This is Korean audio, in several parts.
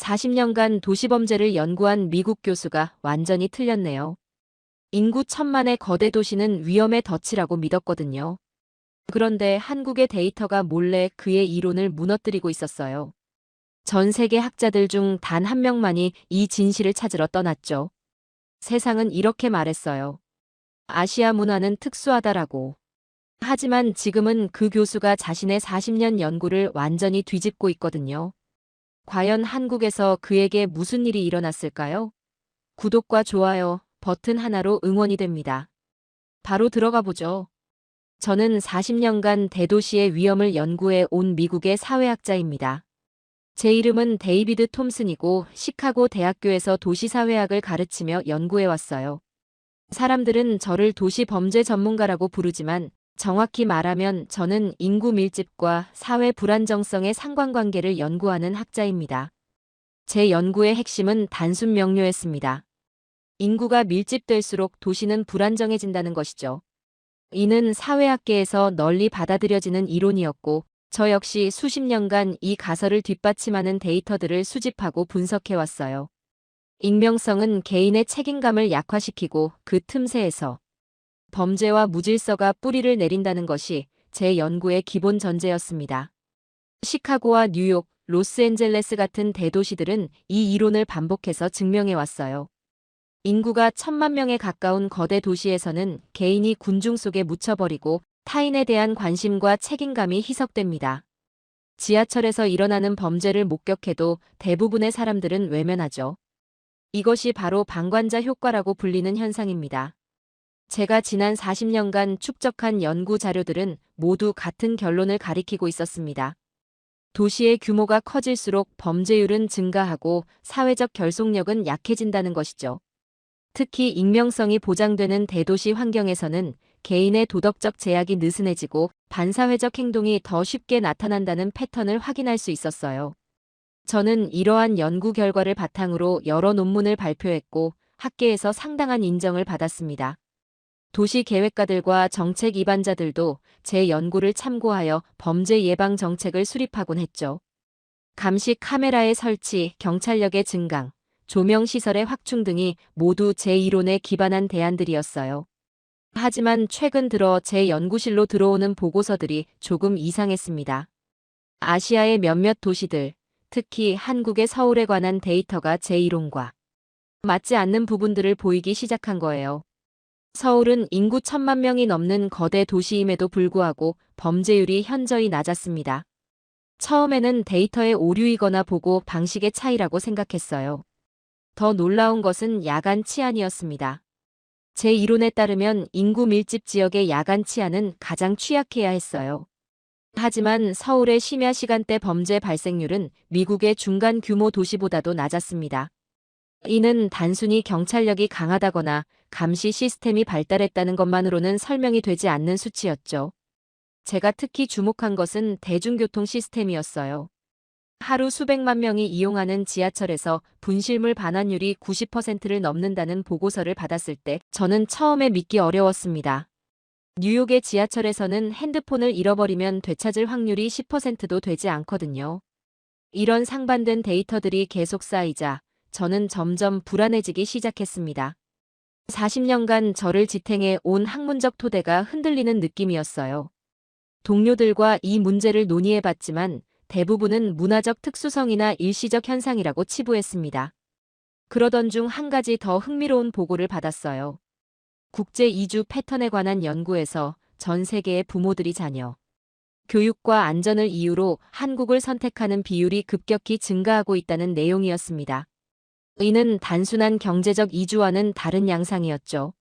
40년간 도시범죄를 연구한 미국 교수가 완전히 틀렸네요. 인구 1,000만의 거대 도시는 위험의 덫이라고 믿었거든요. 그런데 한국의 데이터가 몰래 그의 이론을 무너뜨리고 있었어요. 전 세계 학자들 중 단 한 명만이 이 진실을 찾으러 떠났죠. 세상은 이렇게 말했어요. 아시아 문화는 특수하다라고. 하지만 지금은 그 교수가 자신의 40년 연구를 완전히 뒤집고 있거든요. 과연 한국에서 그에게 무슨 일이 일어났을까요? 구독과 좋아요 버튼 하나로 응원이 됩니다. 바로 들어가 보죠. 저는 40년간 대도시의 위험을 연구해 온 미국의 사회학자입니다. 제 이름은 데이비드 톰슨이고 시카고 대학교에서 도시사회학을 가르치며 연구해 왔어요. 사람들은 저를 도시 범죄 전문가라고 부르지만 정확히 말하면 저는 인구 밀집과 사회 불안정성의 상관관계를 연구하는 학자입니다. 제 연구의 핵심은 단순 명료했습니다. 인구가 밀집될수록 도시는 불안정해진다는 것이죠. 이는 사회학계에서 널리 받아들여지는 이론이었고, 저 역시 수십 년간 이 가설을 뒷받침하는 데이터들을 수집하고 분석해왔어요. 익명성은 개인의 책임감을 약화시키고 그 틈새에서 범죄와 무질서가 뿌리를 내린다는 것이 제 연구의 기본 전제였습니다. 시카고와 뉴욕, 로스앤젤레스 같은 대도시들은 이 이론을 반복해서 증명해왔어요. 인구가 1,000만 명에 가까운 거대 도시에서는 개인이 군중 속에 묻혀버리고 타인에 대한 관심과 책임감이 희석됩니다. 지하철에서 일어나는 범죄를 목격해도 대부분의 사람들은 외면하죠. 이것이 바로 방관자 효과라고 불리는 현상입니다. 제가 지난 40년간 축적한 연구 자료들은 모두 같은 결론을 가리키고 있었습니다. 도시의 규모가 커질수록 범죄율은 증가하고 사회적 결속력은 약해진다는 것이죠. 특히 익명성이 보장되는 대도시 환경에서는 개인의 도덕적 제약이 느슨해지고 반사회적 행동이 더 쉽게 나타난다는 패턴을 확인할 수 있었어요. 저는 이러한 연구 결과를 바탕으로 여러 논문을 발표했고 학계에서 상당한 인정을 받았습니다. 도시 계획가들과 정책 입안자들도 제 연구를 참고하여 범죄 예방 정책을 수립하곤 했죠. 감시 카메라의 설치, 경찰력의 증강, 조명시설의 확충 등이 모두 제 이론에 기반한 대안들이었어요. 하지만 최근 들어 제 연구실로 들어오는 보고서들이 조금 이상했습니다. 아시아의 몇몇 도시들, 특히 한국의 서울에 관한 데이터가 제 이론과 맞지 않는 부분들을 보이기 시작한 거예요. 서울은 인구 1,000만 명이 넘는 거대 도시임에도 불구하고 범죄율이 현저히 낮았습니다. 처음에는 데이터의 오류이거나 보고 방식의 차이라고 생각했어요. 더 놀라운 것은 야간 치안이었습니다. 제 이론에 따르면 인구 밀집 지역의 야간 치안은 가장 취약해야 했어요. 하지만 서울의 심야 시간대 범죄 발생률은 미국의 중간 규모 도시보다도 낮았습니다. 이는 단순히 경찰력이 강하다거나 감시 시스템이 발달했다는 것만으로는 설명이 되지 않는 수치였죠. 제가 특히 주목한 것은 대중교통 시스템이었어요. 하루 수백만 명이 이용하는 지하철에서 분실물 반환율이 90%를 넘는다는 보고서를 받았을 때 저는 처음에 믿기 어려웠습니다. 뉴욕의 지하철에서는 핸드폰을 잃어버리면 되찾을 확률이 10%도 되지 않거든요. 이런 상반된 데이터들이 계속 쌓이자 저는 점점 불안해지기 시작했습니다. 40년간 저를 지탱해 온 학문적 토대가 흔들리는 느낌이었어요. 동료들과 이 문제를 논의해봤지만 대부분은 문화적 특수성이나 일시적 현상이라고 치부했습니다. 그러던 중 한 가지 더 흥미로운 보고를 받았어요. 국제 이주 패턴에 관한 연구에서 전 세계의 부모들이 자녀 교육과 안전을 이유로 한국을 선택하는 비율이 급격히 증가하고 있다는 내용이었습니다. 이는 단순한 경제적 이주와는 다른 양상이었죠.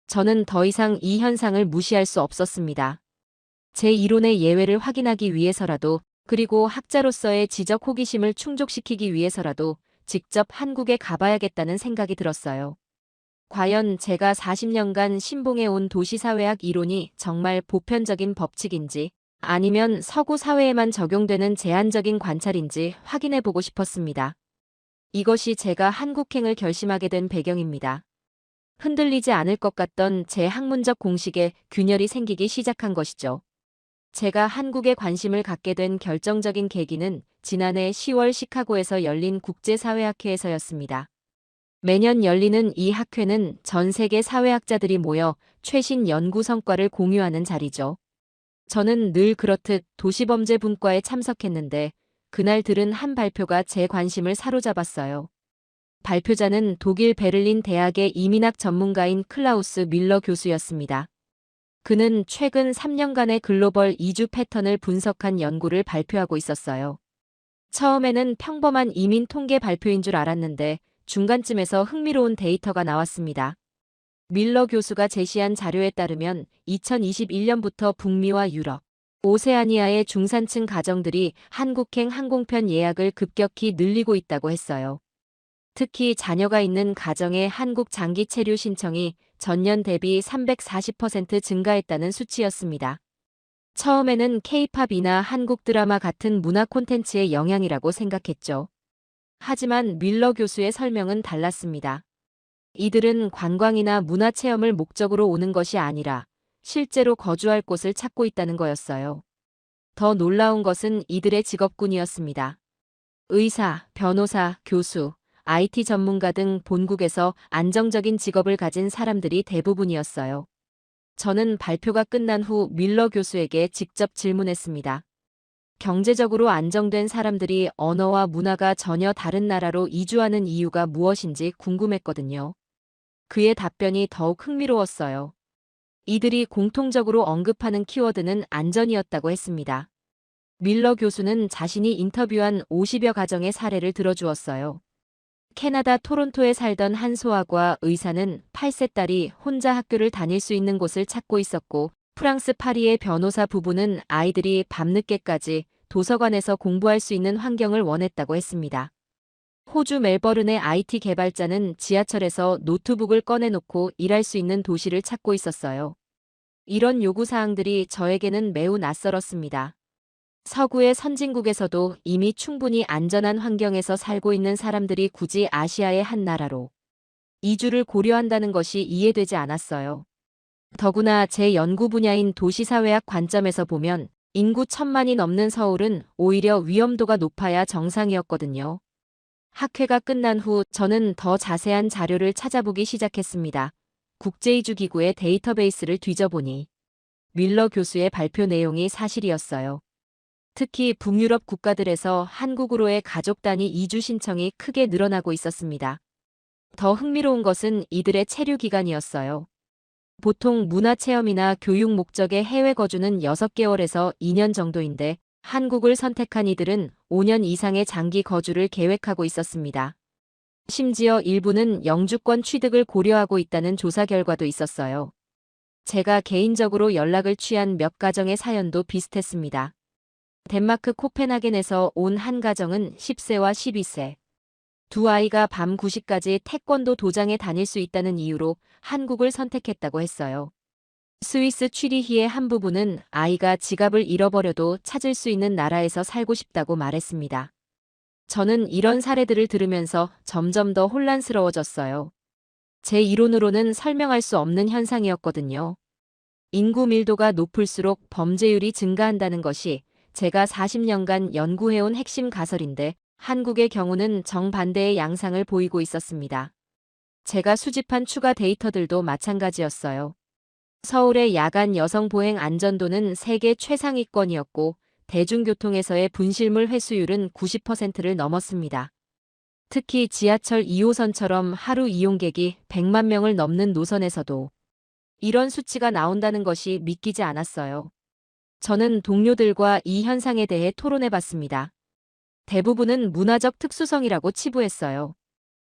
저는 더 이상 이 현상을 무시할 수 없었습니다. 제 이론의 예외를 확인하기 위해서라도, 그리고 학자로서의 지적 호기심을 충족시키기 위해서라도 직접 한국에 가봐야겠다는 생각이 들었어요. 과연 제가 40년간 신봉해온 도시사회학 이론이 정말 보편적인 법칙인지, 아니면 서구 사회에만 적용되는 제한적인 관찰인지 확인해보고 싶었습니다. 이것이 제가 한국행을 결심하게 된 배경입니다. 흔들리지 않을 것 같던 제 학문적 공식에 균열이 생기기 시작한 것이죠. 제가 한국에 관심을 갖게 된 결정적인 계기는 지난해 10월 시카고에서 열린 국제사회학회에서였습니다. 매년 열리는 이 학회는 전 세계 사회학자들이 모여 최신 연구 성과를 공유하는 자리죠. 저는 늘 그렇듯 도시범죄 분과에 참석했는데 그날 들은 한 발표가 제 관심을 사로잡았어요. 발표자는 독일 베를린 대학의 이민학 전문가인 클라우스 밀러 교수였습니다. 그는 최근 3년간의 글로벌 이주 패턴을 분석한 연구를 발표하고 있었어요. 처음에는 평범한 이민 통계 발표인 줄 알았는데 중간쯤에서 흥미로운 데이터가 나왔습니다. 밀러 교수가 제시한 자료에 따르면 2021년부터 북미와 유럽, 오세아니아의 중산층 가정들이 한국행 항공편 예약을 급격히 늘리고 있다고 했어요. 특히 자녀가 있는 가정의 한국 장기 체류 신청이 전년 대비 340% 증가했다는 수치였습니다. 처음에는 K-팝이나 한국 드라마 같은 문화 콘텐츠의 영향이라고 생각했죠. 하지만 밀러 교수의 설명은 달랐습니다. 이들은 관광이나 문화 체험을 목적으로 오는 것이 아니라 실제로 거주할 곳을 찾고 있다는 거였어요. 더 놀라운 것은 이들의 직업군이었습니다. 의사, 변호사, 교수, IT 전문가 등 본국에서 안정적인 직업을 가진 사람들이 대부분이었어요. 저는 발표가 끝난 후 밀러 교수에게 직접 질문했습니다. 경제적으로 안정된 사람들이 언어와 문화가 전혀 다른 나라로 이주하는 이유가 무엇인지 궁금했거든요. 그의 답변이 더욱 흥미로웠어요. 이들이 공통적으로 언급하는 키워드는 안전이었다고 했습니다. 밀러 교수는 자신이 인터뷰한 50여 가정의 사례를 들어주었어요. 캐나다 토론토에 살던 한 소아과 의사는 8세 딸이 혼자 학교를 다닐 수 있는 곳을 찾고 있었고, 프랑스 파리의 변호사 부부는 아이들이 밤늦게까지 도서관에서 공부할 수 있는 환경을 원했다고 했습니다. 호주 멜버른의 IT 개발자는 지하철에서 노트북을 꺼내놓고 일할 수 있는 도시를 찾고 있었어요. 이런 요구사항들이 저에게는 매우 낯설었습니다. 서구의 선진국에서도 이미 충분히 안전한 환경에서 살고 있는 사람들이 굳이 아시아의 한 나라로 이주를 고려한다는 것이 이해되지 않았어요. 더구나 제 연구 분야인 도시사회학 관점에서 보면 인구 1,000만이 넘는 서울은 오히려 위험도가 높아야 정상이었거든요. 학회가 끝난 후 저는 더 자세한 자료를 찾아보기 시작했습니다. 국제이주기구의 데이터베이스를 뒤져보니 밀러 교수의 발표 내용이 사실이었어요. 특히 북유럽 국가들에서 한국으로의 가족 단위 이주 신청이 크게 늘어나고 있었습니다. 더 흥미로운 것은 이들의 체류 기간이었어요. 보통 문화체험이나 교육 목적의 해외 거주는 6개월에서 2년 정도인데 한국을 선택한 이들은 5년 이상의 장기 거주를 계획하고 있었습니다. 심지어 일부는 영주권 취득을 고려하고 있다는 조사 결과도 있었어요. 제가 개인적으로 연락을 취한 몇 가정의 사연도 비슷했습니다. 덴마크 코펜하겐에서 온 한 가정은 10세와 12세. 두 아이가 밤 9시까지 태권도 도장에 다닐 수 있다는 이유로 한국을 선택했다고 했어요. 스위스 취리히의 한 부부는 아이가 지갑을 잃어버려도 찾을 수 있는 나라에서 살고 싶다고 말했습니다. 저는 이런 사례들을 들으면서 점점 더 혼란스러워졌어요. 제 이론으로는 설명할 수 없는 현상이었거든요. 인구 밀도가 높을수록 범죄율이 증가한다는 것이 제가 40년간 연구해온 핵심 가설인데 한국의 경우는 정반대의 양상을 보이고 있었습니다. 제가 수집한 추가 데이터들도 마찬가지였어요. 서울의 야간 여성 보행 안전도는 세계 최상위권이었고 대중교통에서의 분실물 회수율은 90%를 넘었습니다. 특히 지하철 2호선처럼 하루 이용객이 100만 명을 넘는 노선에서도 이런 수치가 나온다는 것이 믿기지 않았어요. 저는 동료들과 이 현상에 대해 토론해봤습니다. 대부분은 문화적 특수성이라고 치부했어요.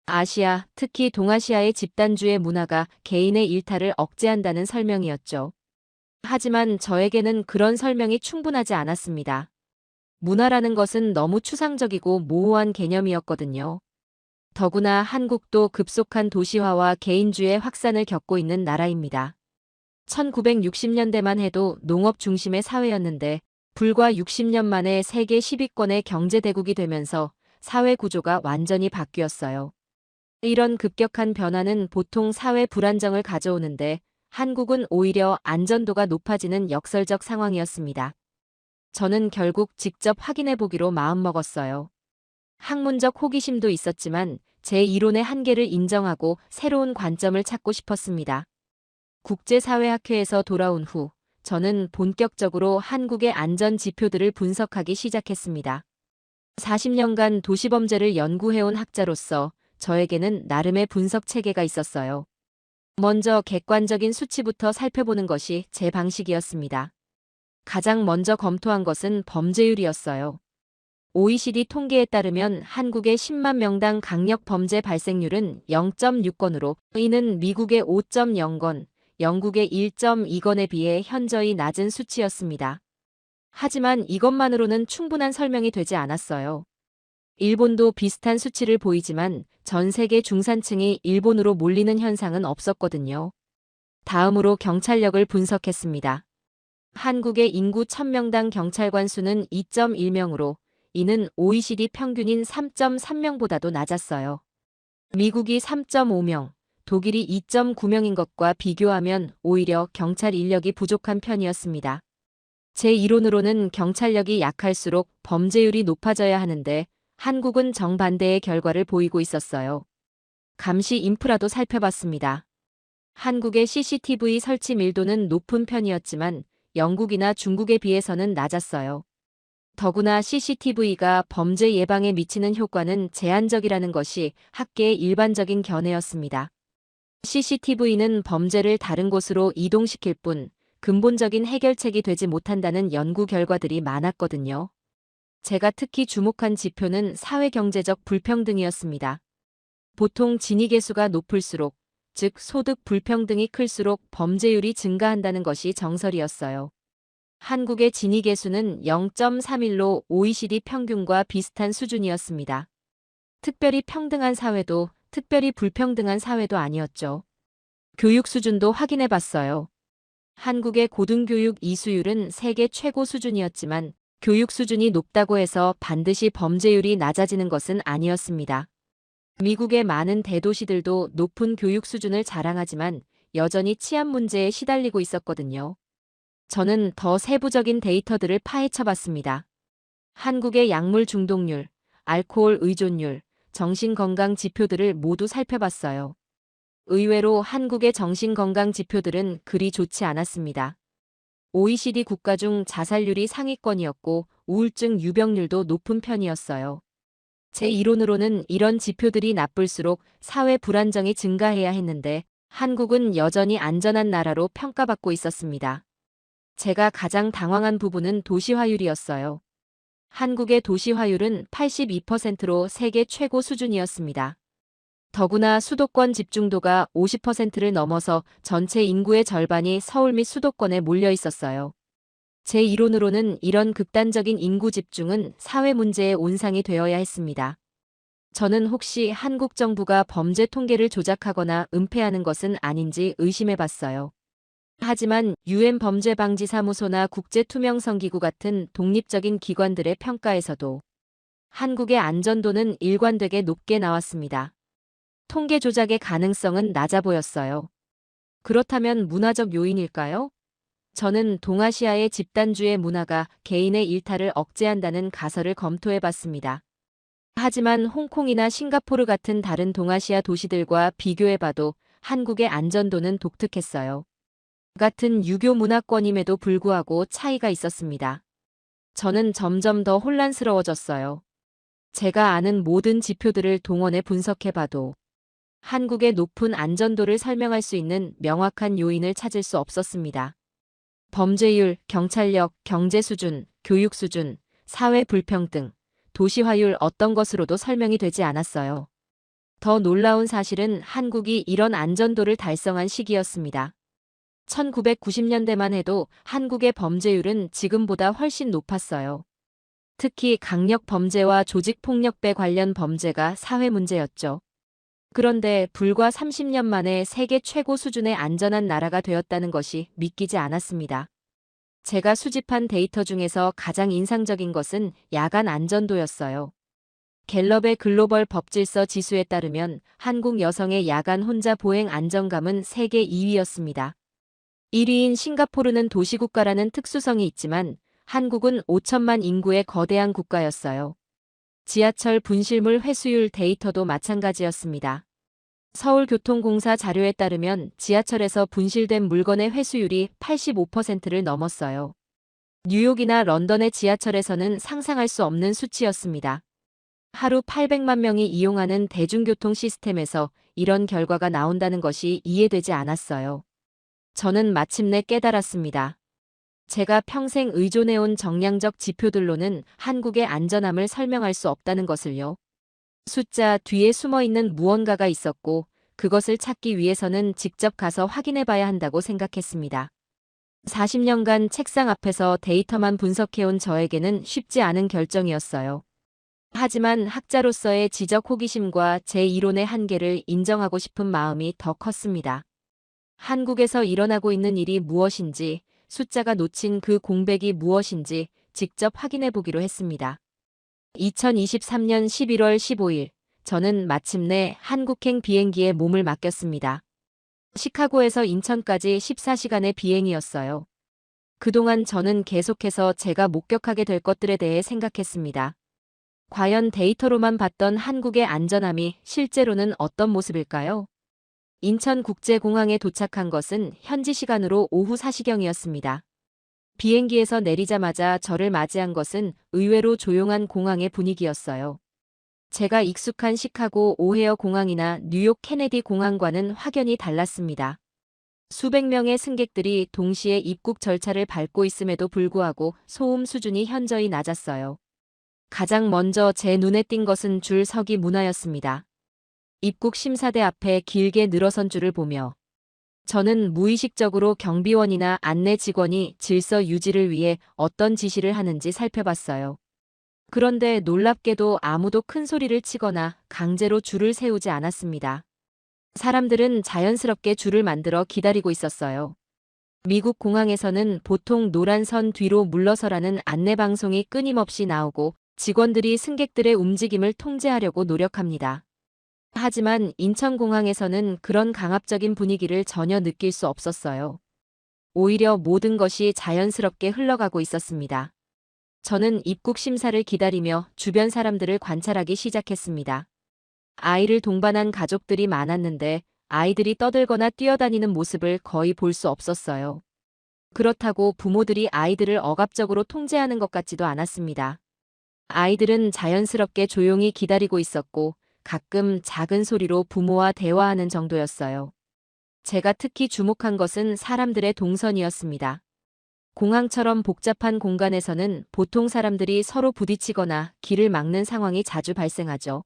아시아, 특히 동아시아의 집단주의 문화가 개인의 일탈을 억제한다는 설명이었죠. 하지만 저에게는 그런 설명이 충분하지 않았습니다. 문화라는 것은 너무 추상적이고 모호한 개념이었거든요. 더구나 한국도 급속한 도시화와 개인주의 확산을 겪고 있는 나라입니다. 1960년대만 해도 농업 중심의 사회였는데 불과 60년 만에 세계 10위권의 경제대국이 되면서 사회 구조가 완전히 바뀌었어요. 이런 급격한 변화는 보통 사회 불안정을 가져오는데 한국은 오히려 안전도가 높아지는 역설적 상황이었습니다. 저는 결국 직접 확인해 보기로 마음먹었어요. 학문적 호기심도 있었지만 제 이론의 한계를 인정하고 새로운 관점을 찾고 싶었습니다. 국제사회학회에서 돌아온 후 저는 본격적으로 한국의 안전 지표들을 분석하기 시작했습니다. 40년간 도시범죄를 연구해온 학자로서 저에게는 나름의 분석 체계가 있었어요. 먼저 객관적인 수치부터 살펴보는 것이 제 방식이었습니다. 가장 먼저 검토한 것은 범죄율이었어요. OECD 통계에 따르면 한국의 10만 명당 강력 범죄 발생률은 0.6건으로 이는 미국의 5.0건, 영국의 1.2건에 비해 현저히 낮은 수치였습니다. 하지만 이것만으로는 충분한 설명이 되지 않았어요. 일본도 비슷한 수치를 보이지만 전 세계 중산층이 일본으로 몰리는 현상은 없었거든요. 다음으로 경찰력을 분석했습니다. 한국의 인구 1000명당 경찰관 수는 2.1명으로 이는 OECD 평균인 3.3명보다도 낮았어요. 미국이 3.5명, 독일이 2.9명인 것과 비교하면 오히려 경찰 인력이 부족한 편이었습니다. 제 이론으로는 경찰력이 약할수록 범죄율이 높아져야 하는데 한국은 정반대의 결과를 보이고 있었어요. 감시 인프라도 살펴봤습니다. 한국의 CCTV 설치 밀도는 높은 편이었지만 영국이나 중국에 비해서는 낮았어요. 더구나 CCTV가 범죄 예방에 미치는 효과는 제한적이라는 것이 학계의 일반적인 견해였습니다. CCTV는 범죄를 다른 곳으로 이동시킬 뿐 근본적인 해결책이 되지 못한다는 연구 결과들이 많았거든요. 제가 특히 주목한 지표는 사회경제적 불평등이었습니다. 보통 진위계수가 높을수록, 즉 소득 불평등이 클수록 범죄율이 증가한다는 것이 정설이었어요. 한국의 진위계수는 0.31로 OECD 평균과 비슷한 수준이었습니다. 특별히 평등한 사회도 특별히 불평등한 사회도 아니었죠. 교육 수준도 확인해 봤어요. 한국의 고등교육 이수율은 세계 최고 수준이었지만 교육 수준이 높다고 해서 반드시 범죄율이 낮아지는 것은 아니었습니다. 미국의 많은 대도시들도 높은 교육 수준을 자랑하지만 여전히 치안 문제에 시달리고 있었거든요. 저는 더 세부적인 데이터들을 파헤쳐 봤습니다. 한국의 약물 중독률, 알코올 의존율, 정신건강 지표들을 모두 살펴봤어요. 의외로 한국의 정신건강 지표들은 그리 좋지 않았습니다. OECD 국가 중 자살률이 상위권이었고 우울증 유병률도 높은 편이었어요. 제 이론으로는 이런 지표들이 나쁠수록 사회 불안정이 증가해야 했는데 한국은 여전히 안전한 나라로 평가받고 있었습니다. 제가 가장 당황한 부분은 도시화율이었어요. 한국의 도시화율은 82%로 세계 최고 수준이었습니다. 더구나 수도권 집중도가 50%를 넘어서 전체 인구의 절반이 서울 및 수도권에 몰려 있었어요. 제 이론으로는 이런 극단적인 인구 집중은 사회 문제의 온상이 되어야 했습니다. 저는 혹시 한국 정부가 범죄 통계를 조작하거나 은폐하는 것은 아닌지 의심해 봤어요. 하지만 UN 범죄방지사무소나 국제투명성기구 같은 독립적인 기관들의 평가에서도 한국의 안전도는 일관되게 높게 나왔습니다. 통계 조작의 가능성은 낮아 보였어요. 그렇다면 문화적 요인일까요? 저는 동아시아의 집단주의 문화가 개인의 일탈을 억제한다는 가설을 검토해 봤습니다. 하지만 홍콩이나 싱가포르 같은 다른 동아시아 도시들과 비교해 봐도 한국의 안전도는 독특했어요. 같은 유교 문화권임에도 불구하고 차이가 있었습니다. 저는 점점 더 혼란스러워졌어요. 제가 아는 모든 지표들을 동원해 분석해 봐도 한국의 높은 안전도를 설명할 수 있는 명확한 요인을 찾을 수 없었습니다. 범죄율, 경찰력, 경제 수준, 교육 수준, 사회 불평등, 도시화율 어떤 것으로도 설명이 되지 않았어요. 더 놀라운 사실은 한국이 이런 안전도를 달성한 시기였습니다. 1990년대만 해도 한국의 범죄율은 지금보다 훨씬 높았어요. 특히 강력 범죄와 조직폭력배 관련 범죄가 사회 문제였죠. 그런데 불과 30년 만에 세계 최고 수준의 안전한 나라가 되었다는 것이 믿기지 않았습니다. 제가 수집한 데이터 중에서 가장 인상적인 것은 야간 안전도였어요. 갤럽의 글로벌 법질서 지수에 따르면 한국 여성의 야간 혼자 보행 안정감은 세계 2위였습니다. 1위인 싱가포르는 도시국가라는 특수성이 있지만 한국은 5천만 인구의 거대한 국가였어요. 지하철 분실물 회수율 데이터도 마찬가지였습니다. 서울교통공사 자료에 따르면 지하철에서 분실된 물건의 회수율이 85%를 넘었어요. 뉴욕이나 런던의 지하철에서는 상상할 수 없는 수치였습니다. 하루 800만 명이 이용하는 대중교통 시스템에서 이런 결과가 나온다는 것이 이해되지 않았어요. 저는 마침내 깨달았습니다. 제가 평생 의존해온 정량적 지표들로는 한국의 안전함을 설명할 수 없다는 것을요. 숫자 뒤에 숨어있는 무언가가 있었고 그것을 찾기 위해서는 직접 가서 확인해 봐야 한다고 생각했습니다. 40년간 책상 앞에서 데이터만 분석해온 저에게는 쉽지 않은 결정이었어요. 하지만 학자로서의 지적 호기심과 제 이론의 한계를 인정하고 싶은 마음이 더 컸습니다. 한국에서 일어나고 있는 일이 무엇인지, 숫자가 놓친 그 공백이 무엇인지 직접 확인해 보기로 했습니다. 2023년 11월 15일, 저는 마침내 한국행 비행기에 몸을 맡겼습니다. 시카고에서 인천까지 14시간의 비행이었어요. 그동안 저는 계속해서 제가 목격하게 될 것들에 대해 생각했습니다. 과연 데이터로만 봤던 한국의 안전함이 실제로는 어떤 모습일까요? 인천국제공항에 도착한 것은 현지 시간으로 오후 4시경이었습니다. 비행기에서 내리자마자 저를 맞이한 것은 의외로 조용한 공항의 분위기였어요. 제가 익숙한 시카고 오헤어 공항이나 뉴욕 케네디 공항과는 확연히 달랐습니다. 수백 명의 승객들이 동시에 입국 절차를 밟고 있음에도 불구하고 소음 수준이 현저히 낮았어요. 가장 먼저 제 눈에 띈 것은 줄 서기 문화였습니다. 입국 심사대 앞에 길게 늘어선 줄을 보며 저는 무의식적으로 경비원이나 안내 직원이 질서 유지를 위해 어떤 지시를 하는지 살펴봤어요. 그런데 놀랍게도 아무도 큰 소리를 치거나 강제로 줄을 세우지 않았습니다. 사람들은 자연스럽게 줄을 만들어 기다리고 있었어요. 미국 공항에서는 보통 노란 선 뒤로 물러서라는 안내방송이 끊임없이 나오고 직원들이 승객들의 움직임을 통제하려고 노력합니다. 하지만 인천공항에서는 그런 강압적인 분위기를 전혀 느낄 수 없었어요. 오히려 모든 것이 자연스럽게 흘러가고 있었습니다. 저는 입국 심사를 기다리며 주변 사람들을 관찰하기 시작했습니다. 아이를 동반한 가족들이 많았는데 아이들이 떠들거나 뛰어다니는 모습을 거의 볼 수 없었어요. 그렇다고 부모들이 아이들을 억압적으로 통제하는 것 같지도 않았습니다. 아이들은 자연스럽게 조용히 기다리고 있었고 가끔 작은 소리로 부모와 대화하는 정도였어요. 제가 특히 주목한 것은 사람들의 동선이었습니다. 공항처럼 복잡한 공간에서는 보통 사람들이 서로 부딪히거나 길을 막는 상황이 자주 발생하죠.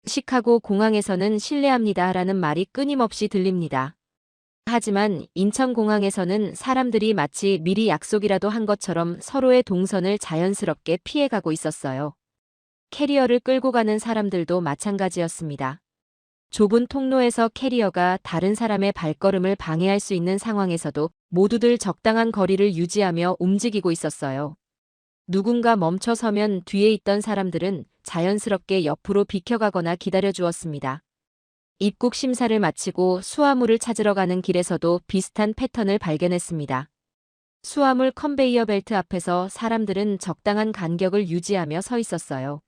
시카고 공항에서는 실례합니다라는 말이 끊임없이 들립니다. 하지만 인천공항에서는 사람들이 마치 미리 약속이라도 한 것처럼 서로의 동선을 자연스럽게 피해가고 있었어요. 캐리어를 끌고 가는 사람들도 마찬가지였습니다. 좁은 통로에서 캐리어가 다른 사람의 발걸음을 방해할 수 있는 상황에서도 모두들 적당한 거리를 유지하며 움직이고 있었어요. 누군가 멈춰서면 뒤에 있던 사람들은 자연스럽게 옆으로 비켜가거나 기다려주었습니다. 입국 심사를 마치고 수화물을 찾으러 가는 길에서도 비슷한 패턴을 발견했습니다. 수화물 컨베이어 벨트 앞에서 사람들은 적당한 간격을 유지하며 서 있었어요.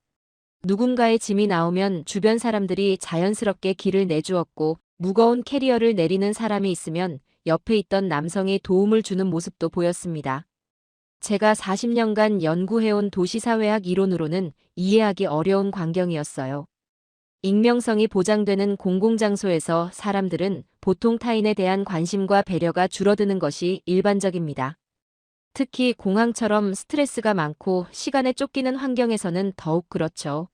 누군가의 짐이 나오면 주변 사람들이 자연스럽게 길을 내주었고 무거운 캐리어를 내리는 사람이 있으면 옆에 있던 남성이 도움을 주는 모습도 보였습니다. 제가 40년간 연구해온 도시사회학 이론으로는 이해하기 어려운 광경이었어요. 익명성이 보장되는 공공장소에서 사람들은 보통 타인에 대한 관심과 배려가 줄어드는 것이 일반적입니다. 특히 공항처럼 스트레스가 많고 시간에 쫓기는 환경에서는 더욱 그렇죠.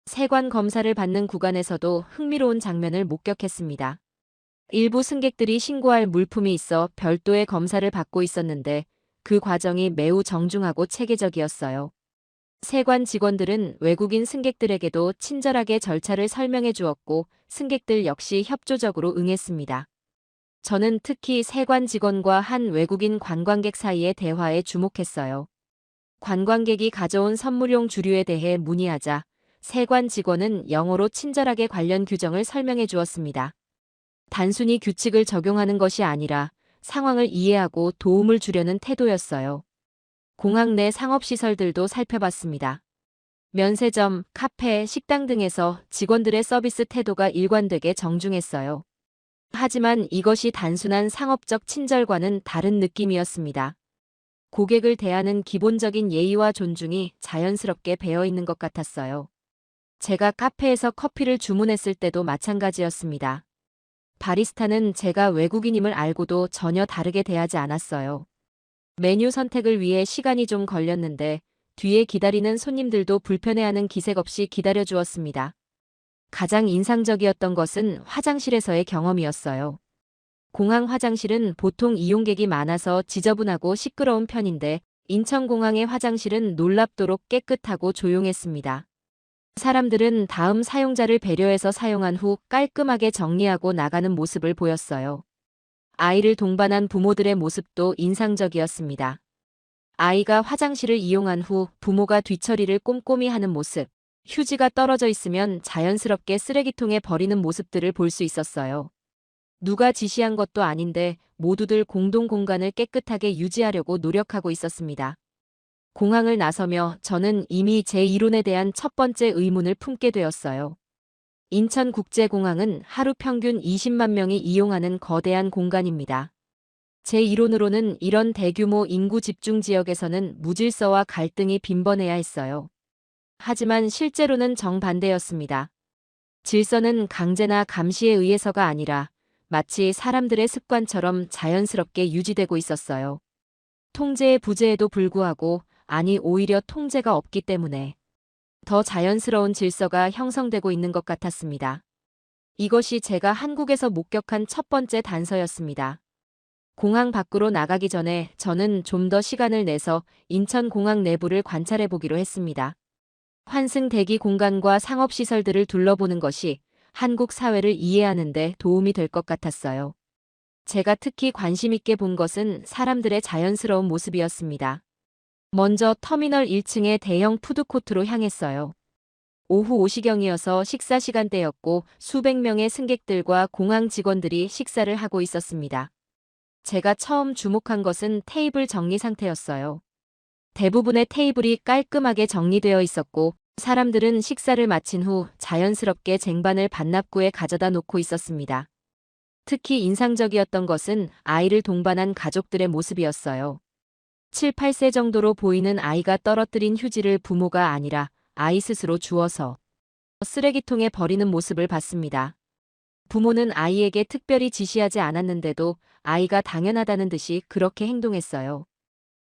세관 검사를 받는 구간에서도 흥미로운 장면을 목격했습니다. 일부 승객들이 신고할 물품이 있어 별도의 검사를 받고 있었는데 그 과정이 매우 정중하고 체계적이었어요. 세관 직원들은 외국인 승객들에게도 친절하게 절차를 설명해 주었고 승객들 역시 협조적으로 응했습니다. 저는 특히 세관 직원과 한 외국인 관광객 사이의 대화에 주목했어요. 관광객이 가져온 선물용 주류에 대해 문의하자 세관 직원은 영어로 친절하게 관련 규정을 설명해 주었습니다. 단순히 규칙을 적용하는 것이 아니라 상황을 이해하고 도움을 주려는 태도였어요. 공항 내 상업시설들도 살펴봤습니다. 면세점, 카페, 식당 등에서 직원들의 서비스 태도가 일관되게 정중했어요. 하지만 이것이 단순한 상업적 친절과는 다른 느낌이었습니다. 고객을 대하는 기본적인 예의와 존중이 자연스럽게 배어 있는 것 같았어요. 제가 카페에서 커피를 주문했을 때도 마찬가지였습니다. 바리스타는 제가 외국인임을 알고도 전혀 다르게 대하지 않았어요. 메뉴 선택을 위해 시간이 좀 걸렸는데 뒤에 기다리는 손님들도 불편해하는 기색 없이 기다려주었습니다. 가장 인상적이었던 것은 화장실에서의 경험이었어요. 공항 화장실은 보통 이용객이 많아서 지저분하고 시끄러운 편인데 인천공항의 화장실은 놀랍도록 깨끗하고 조용했습니다. 사람들은 다음 사용자를 배려해서 사용한 후 깔끔하게 정리하고 나가는 모습을 보였어요. 아이를 동반한 부모들의 모습도 인상적이었습니다. 아이가 화장실을 이용한 후 부모가 뒤처리를 꼼꼼히 하는 모습, 휴지가 떨어져 있으면 자연스럽게 쓰레기통에 버리는 모습들을 볼 수 있었어요. 누가 지시한 것도 아닌데 모두들 공동 공간을 깨끗하게 유지하려고 노력하고 있었습니다. 공항을 나서며 저는 이미 제 이론에 대한 첫 번째 의문을 품게 되었어요. 인천국제공항은 하루 평균 20만 명이 이용하는 거대한 공간입니다. 제 이론으로는 이런 대규모 인구 집중 지역에서는 무질서와 갈등이 빈번해야 했어요. 하지만 실제로는 정반대였습니다. 질서는 강제나 감시에 의해서가 아니라 마치 사람들의 습관처럼 자연스럽게 유지되고 있었어요. 통제의 부재에도 불구하고, 아니 오히려 통제가 없기 때문에 더 자연스러운 질서가 형성되고 있는 것 같았습니다. 이것이 제가 한국에서 목격한 첫 번째 단서였습니다. 공항 밖으로 나가기 전에 저는 좀 더 시간을 내서 인천공항 내부를 관찰해 보기로 했습니다. 환승 대기 공간과 상업시설들을 둘러보는 것이 한국 사회를 이해하는 데 도움이 될 것 같았어요. 제가 특히 관심 있게 본 것은 사람들의 자연스러운 모습이었습니다. 먼저 터미널 1층의 대형 푸드코트로 향했어요. 오후 5시경이어서 식사 시간대였고 수백 명의 승객들과 공항 직원들이 식사를 하고 있었습니다. 제가 처음 주목한 것은 테이블 정리 상태였어요. 대부분의 테이블이 깔끔하게 정리되어 있었고 사람들은 식사를 마친 후 자연스럽게 쟁반을 반납구에 가져다 놓고 있었습니다. 특히 인상적이었던 것은 아이를 동반한 가족들의 모습이었어요. 7, 8세 정도로 보이는 아이가 떨어뜨린 휴지를 부모가 아니라 아이 스스로 주워서 쓰레기통에 버리는 모습을 봤습니다. 부모는 아이에게 특별히 지시하지 않았는데도 아이가 당연하다는 듯이 그렇게 행동했어요.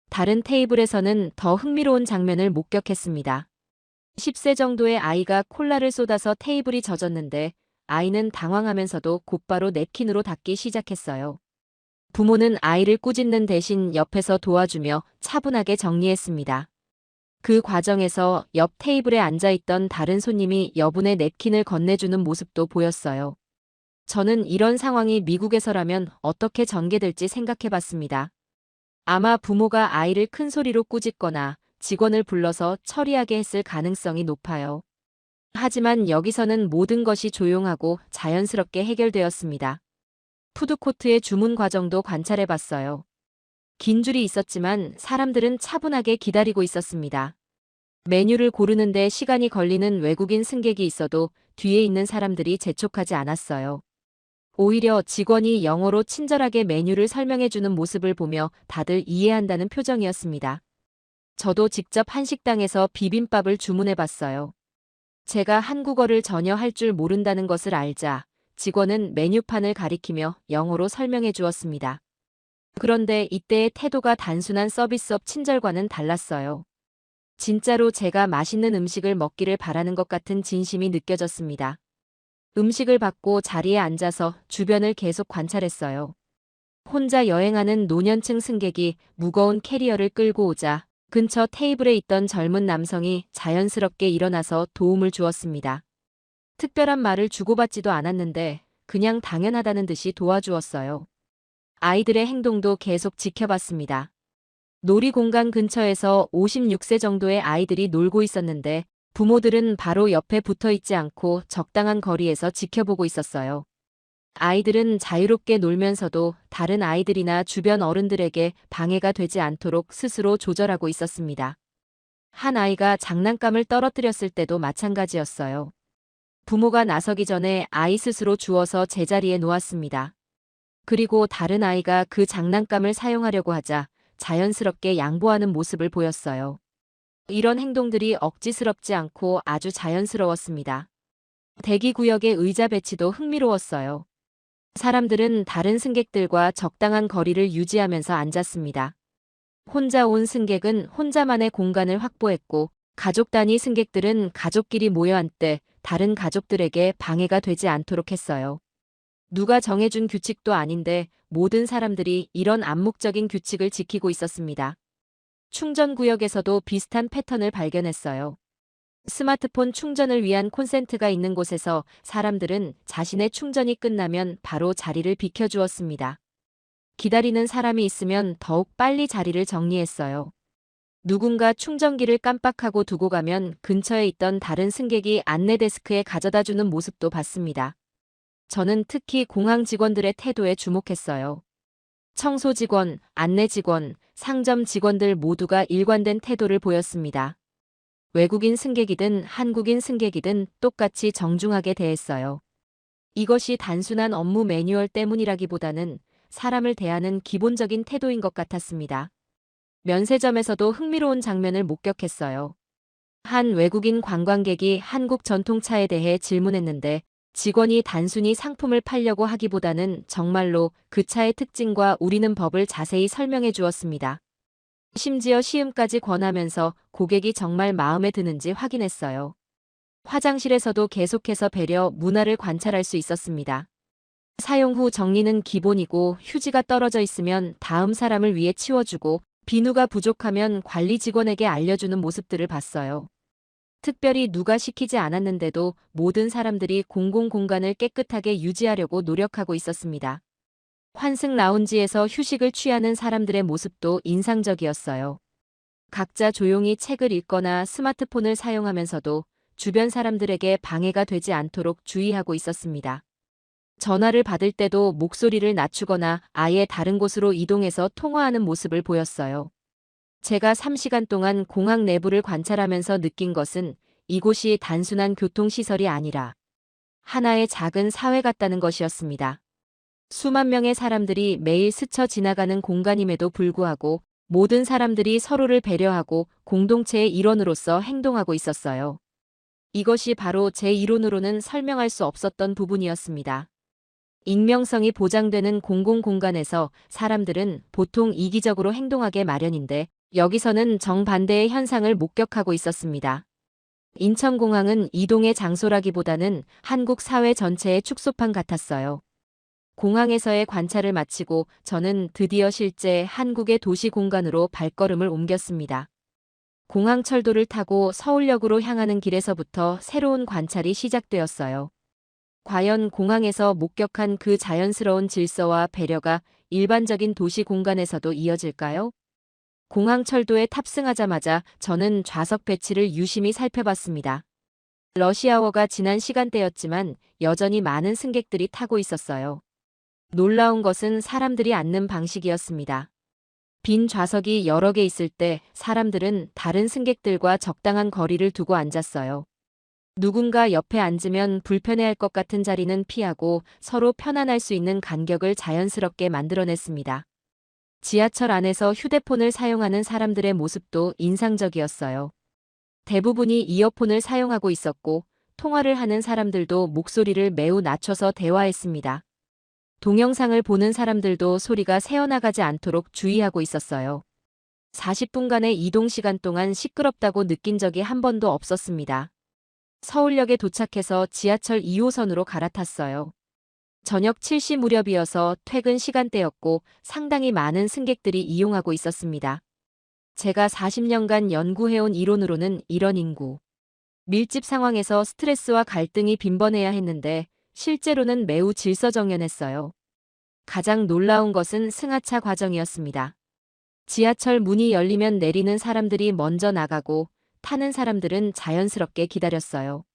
다른 테이블에서는 더 흥미로운 장면을 목격했습니다. 10세 정도의 아이가 콜라를 쏟아서 테이블이 젖었는데 아이는 당황하면서도 곧바로 냅킨으로 닦기 시작했어요. 부모는 아이를 꾸짖는 대신 옆에서 도와주며 차분하게 정리했습니다. 그 과정에서 옆 테이블에 앉아있던 다른 손님이 여분의 냅킨을 건네주는 모습도 보였어요. 저는 이런 상황이 미국에서라면 어떻게 전개될지 생각해봤습니다. 아마 부모가 아이를 큰 소리로 꾸짖거나 직원을 불러서 처리하게 했을 가능성이 높아요. 하지만 여기서는 모든 것이 조용하고 자연스럽게 해결되었습니다. 푸드코트의 주문 과정도 관찰해봤어요. 긴 줄이 있었지만 사람들은 차분하게 기다리고 있었습니다. 메뉴를 고르는데 시간이 걸리는 외국인 승객이 있어도 뒤에 있는 사람들이 재촉하지 않았어요. 오히려 직원이 영어로 친절하게 메뉴를 설명해주는 모습을 보며 다들 이해한다는 표정이었습니다. 저도 직접 한식당에서 비빔밥을 주문해봤어요. 제가 한국어를 전혀 할 줄 모른다는 것을 알자 직원은 메뉴판을 가리키며 영어로 설명해 주었습니다. 그런데 이때의 태도가 단순한 서비스업 친절과는 달랐어요. 진짜로 제가 맛있는 음식을 먹기를 바라는 것 같은 진심이 느껴졌습니다. 음식을 받고 자리에 앉아서 주변을 계속 관찰했어요. 혼자 여행하는 노년층 승객이 무거운 캐리어를 끌고 오자 근처 테이블에 있던 젊은 남성이 자연스럽게 일어나서 도움을 주었습니다. 특별한 말을 주고받지도 않았는데 그냥 당연하다는 듯이 도와주었어요. 아이들의 행동도 계속 지켜봤습니다. 놀이공간 근처에서 56세 정도의 아이들이 놀고 있었는데 부모들은 바로 옆에 붙어 있지 않고 적당한 거리에서 지켜보고 있었어요. 아이들은 자유롭게 놀면서도 다른 아이들이나 주변 어른들에게 방해가 되지 않도록 스스로 조절하고 있었습니다. 한 아이가 장난감을 떨어뜨렸을 때도 마찬가지였어요. 부모가 나서기 전에 아이 스스로 주워서 제자리에 놓았습니다. 그리고 다른 아이가 그 장난감을 사용하려고 하자 자연스럽게 양보하는 모습을 보였어요. 이런 행동들이 억지스럽지 않고 아주 자연스러웠습니다. 대기구역의 의자 배치도 흥미로웠어요. 사람들은 다른 승객들과 적당한 거리를 유지하면서 앉았습니다. 혼자 온 승객은 혼자만의 공간을 확보했고, 가족 단위 승객들은 가족끼리 모여 앉되 다른 가족들에게 방해가 되지 않도록 했어요. 누가 정해준 규칙도 아닌데 모든 사람들이 이런 암묵적인 규칙을 지키고 있었습니다. 충전구역에서도 비슷한 패턴을 발견했어요. 스마트폰 충전을 위한 콘센트가 있는 곳에서 사람들은 자신의 충전이 끝나면 바로 자리를 비켜주었습니다. 기다리는 사람이 있으면 더욱 빨리 자리를 정리했어요. 누군가 충전기를 깜빡하고 두고 가면 근처에 있던 다른 승객이 안내 데스크에 가져다주는 모습도 봤습니다. 저는 특히 공항 직원들의 태도에 주목했어요. 청소 직원, 안내 직원, 상점 직원들 모두가 일관된 태도를 보였습니다. 외국인 승객이든 한국인 승객이든 똑같이 정중하게 대했어요. 이것이 단순한 업무 매뉴얼 때문이라기보다는 사람을 대하는 기본적인 태도인 것 같았습니다. 면세점에서도 흥미로운 장면을 목격했어요. 한 외국인 관광객이 한국 전통차에 대해 질문했는데 직원이 단순히 상품을 팔려고 하기보다는 정말로 그 차의 특징과 우리는 법을 자세히 설명해 주었습니다. 심지어 시음까지 권하면서 고객이 정말 마음에 드는지 확인했어요. 화장실에서도 계속해서 배려 문화를 관찰할 수 있었습니다. 사용 후 정리는 기본이고 휴지가 떨어져 있으면 다음 사람을 위해 치워주고 비누가 부족하면 관리 직원에게 알려주는 모습들을 봤어요. 특별히 누가 시키지 않았는데도 모든 사람들이 공공공간을 깨끗하게 유지하려고 노력하고 있었습니다. 환승 라운지에서 휴식을 취하는 사람들의 모습도 인상적이었어요. 각자 조용히 책을 읽거나 스마트폰을 사용하면서도 주변 사람들에게 방해가 되지 않도록 주의하고 있었습니다. 전화를 받을 때도 목소리를 낮추거나 아예 다른 곳으로 이동해서 통화하는 모습을 보였어요. 제가 3시간 동안 공항 내부를 관찰하면서 느낀 것은 이곳이 단순한 교통시설이 아니라 하나의 작은 사회 같다는 것이었습니다. 수만 명의 사람들이 매일 스쳐 지나가는 공간임에도 불구하고 모든 사람들이 서로를 배려하고 공동체의 일원으로서 행동하고 있었어요. 이것이 바로 제 이론으로는 설명할 수 없었던 부분이었습니다. 익명성이 보장되는 공공공간에서 사람들은 보통 이기적으로 행동하게 마련인데 여기서는 정반대의 현상을 목격하고 있었습니다. 인천공항은 이동의 장소라기보다는 한국 사회 전체의 축소판 같았어요. 공항에서의 관찰을 마치고 저는 드디어 실제 한국의 도시 공간으로 발걸음을 옮겼습니다. 공항 철도를 타고 서울역으로 향하는 길에서부터 새로운 관찰이 시작되었어요. 과연 공항에서 목격한 그 자연스러운 질서와 배려가 일반적인 도시 공간에서도 이어질까요? 공항 철도에 탑승하자마자 저는 좌석 배치를 유심히 살펴봤습니다. 러시아워가 지난 시간대였지만 여전히 많은 승객들이 타고 있었어요. 놀라운 것은 사람들이 앉는 방식이었습니다. 빈 좌석이 여러 개 있을 때 사람들은 다른 승객들과 적당한 거리를 두고 앉았어요. 누군가 옆에 앉으면 불편해할 것 같은 자리는 피하고 서로 편안할 수 있는 간격을 자연스럽게 만들어냈습니다. 지하철 안에서 휴대폰을 사용하는 사람들의 모습도 인상적이었어요. 대부분이 이어폰을 사용하고 있었고 통화를 하는 사람들도 목소리를 매우 낮춰서 대화했습니다. 동영상을 보는 사람들도 소리가 새어나가지 않도록 주의하고 있었어요. 40분간의 이동 시간 동안 시끄럽다고 느낀 적이 한 번도 없었습니다. 서울역에 도착해서 지하철 2호선으로 갈아탔어요. 저녁 7시 무렵이어서 퇴근 시간대였고 상당히 많은 승객들이 이용하고 있었습니다. 제가 40년간 연구해온 이론으로는 이런 인구 밀집 상황에서 스트레스와 갈등이 빈번해야 했는데 실제로는 매우 질서정연했어요. 가장 놀라운 것은 승하차 과정이었습니다. 지하철 문이 열리면 내리는 사람들이 먼저 나가고 타는 사람들은 자연스럽게 기다렸어요.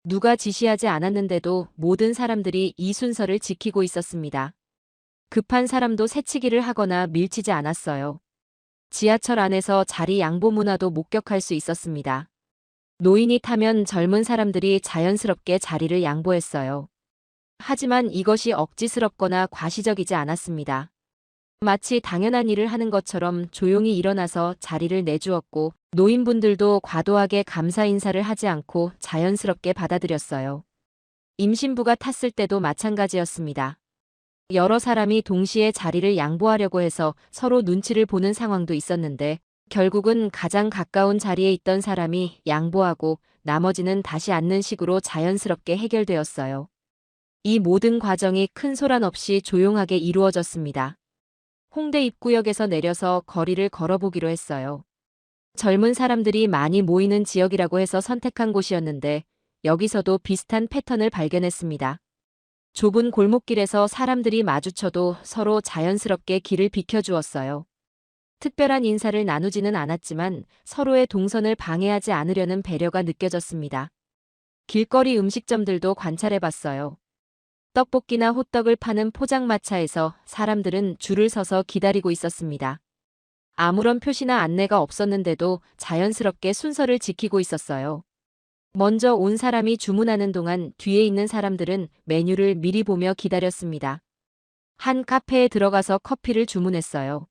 누가 지시하지 않았는데도 모든 사람들이 이 순서를 지키고 있었습니다. 급한 사람도 새치기를 하거나 밀치지 않았어요. 지하철 안에서 자리 양보 문화도 목격할 수 있었습니다. 노인이 타면 젊은 사람들이 자연스럽게 자리를 양보했어요. 하지만 이것이 억지스럽거나 과시적이지 않았습니다. 마치 당연한 일을 하는 것처럼 조용히 일어나서 자리를 내주었고, 노인분들도 과도하게 감사 인사를 하지 않고 자연스럽게 받아들였어요. 임신부가 탔을 때도 마찬가지였습니다. 여러 사람이 동시에 자리를 양보하려고 해서 서로 눈치를 보는 상황도 있었는데, 결국은 가장 가까운 자리에 있던 사람이 양보하고 나머지는 다시 앉는 식으로 자연스럽게 해결되었어요. 이 모든 과정이 큰 소란 없이 조용하게 이루어졌습니다. 홍대 입구역에서 내려서 거리를 걸어보기로 했어요. 젊은 사람들이 많이 모이는 지역이라고 해서 선택한 곳이었는데 여기서도 비슷한 패턴을 발견했습니다. 좁은 골목길에서 사람들이 마주쳐도 서로 자연스럽게 길을 비켜주었어요. 특별한 인사를 나누지는 않았지만 서로의 동선을 방해하지 않으려는 배려가 느껴졌습니다. 길거리 음식점들도 관찰해봤어요. 떡볶이나 호떡을 파는 포장마차에서 사람들은 줄을 서서 기다리고 있었습니다. 아무런 표시나 안내가 없었는데도 자연스럽게 순서를 지키고 있었어요. 먼저 온 사람이 주문하는 동안 뒤에 있는 사람들은 메뉴를 미리 보며 기다렸습니다. 한 카페에 들어가서 커피를 주문했어요.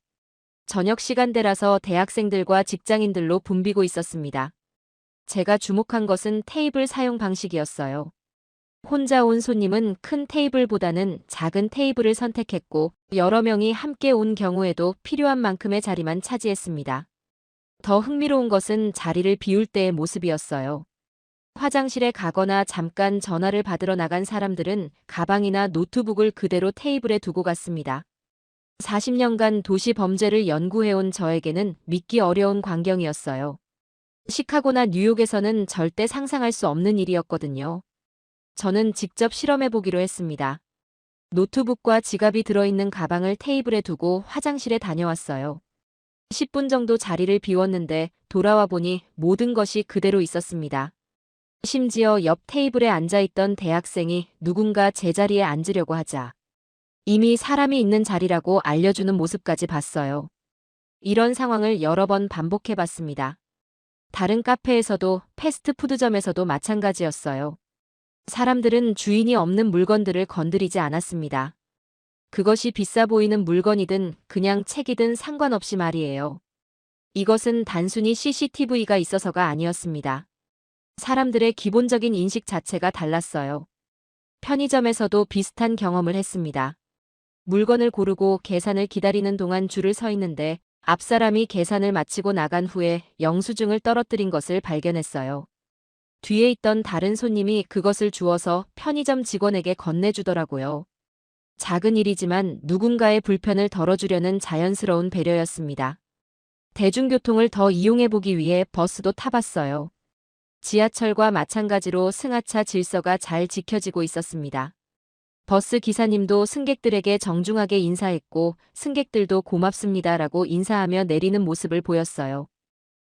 저녁 시간대라서 대학생들과 직장인들로 붐비고 있었습니다. 제가 주목한 것은 테이블 사용 방식이었어요. 혼자 온 손님은 큰 테이블보다는 작은 테이블을 선택했고 여러 명이 함께 온 경우에도 필요한 만큼의 자리만 차지했습니다. 더 흥미로운 것은 자리를 비울 때의 모습이었어요. 화장실에 가거나 잠깐 전화를 받으러 나간 사람들은 가방이나 노트북을 그대로 테이블에 두고 갔습니다. 40년간 도시 범죄를 연구해온 저에게는 믿기 어려운 광경이었어요. 시카고나 뉴욕에서는 절대 상상할 수 없는 일이었거든요. 저는 직접 실험해보기로 했습니다. 노트북과 지갑이 들어있는 가방을 테이블에 두고 화장실에 다녀왔어요. 10분 정도 자리를 비웠는데 돌아와 보니 모든 것이 그대로 있었습니다. 심지어 옆 테이블에 앉아있던 대학생이 누군가 제 자리에 앉으려고 하자 이미 사람이 있는 자리라고 알려주는 모습까지 봤어요. 이런 상황을 여러 번 반복해봤습니다. 다른 카페에서도 패스트푸드점에서도 마찬가지였어요. 사람들은 주인이 없는 물건들을 건드리지 않았습니다. 그것이 비싸 보이는 물건이든 그냥 책이든 상관없이 말이에요. 이것은 단순히 CCTV가 있어서가 아니었습니다. 사람들의 기본적인 인식 자체가 달랐어요. 편의점에서도 비슷한 경험을 했습니다. 물건을 고르고 계산을 기다리는 동안 줄을 서 있는데 앞 사람이 계산을 마치고 나간 후에 영수증을 떨어뜨린 것을 발견했어요. 뒤에 있던 다른 손님이 그것을 주워서 편의점 직원에게 건네주더라고요. 작은 일이지만 누군가의 불편을 덜어주려는 자연스러운 배려였습니다. 대중교통을 더 이용해보기 위해 버스도 타봤어요. 지하철과 마찬가지로 승하차 질서가 잘 지켜지고 있었습니다. 버스 기사님도 승객들에게 정중하게 인사했고 승객들도 고맙습니다라고 인사하며 내리는 모습을 보였어요.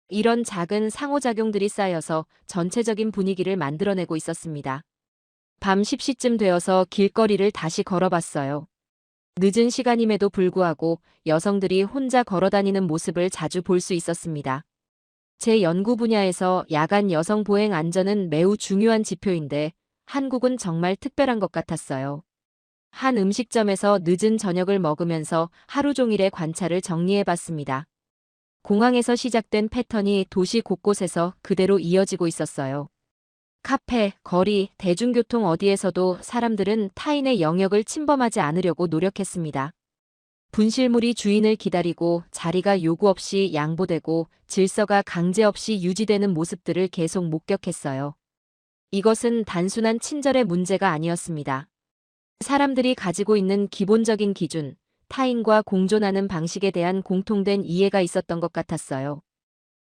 이런 작은 상호작용들이 쌓여서 전체적인 분위기를 만들어내고 있었습니다. 밤 10시쯤 되어서 길거리를 다시 걸어봤어요. 늦은 시간임에도 불구하고 여성들이 혼자 걸어다니는 모습을 자주 볼 수 있었습니다. 제 연구 분야에서 야간 여성 보행 안전은 매우 중요한 지표인데 한국은 정말 특별한 것 같았어요. 한 음식점에서 늦은 저녁을 먹으면서 하루 종일의 관찰을 정리해봤습니다. 공항에서 시작된 패턴이 도시 곳곳에서 그대로 이어지고 있었어요. 카페, 거리, 대중교통 어디에서도 사람들은 타인의 영역을 침범하지 않으려고 노력했습니다. 분실물이 주인을 기다리고 자리가 요구 없이 양보되고 질서가 강제 없이 유지되는 모습들을 계속 목격했어요. 이것은 단순한 친절의 문제가 아니었습니다. 사람들이 가지고 있는 기본적인 기준, 타인과 공존하는 방식에 대한 공통된 이해가 있었던 것 같았어요.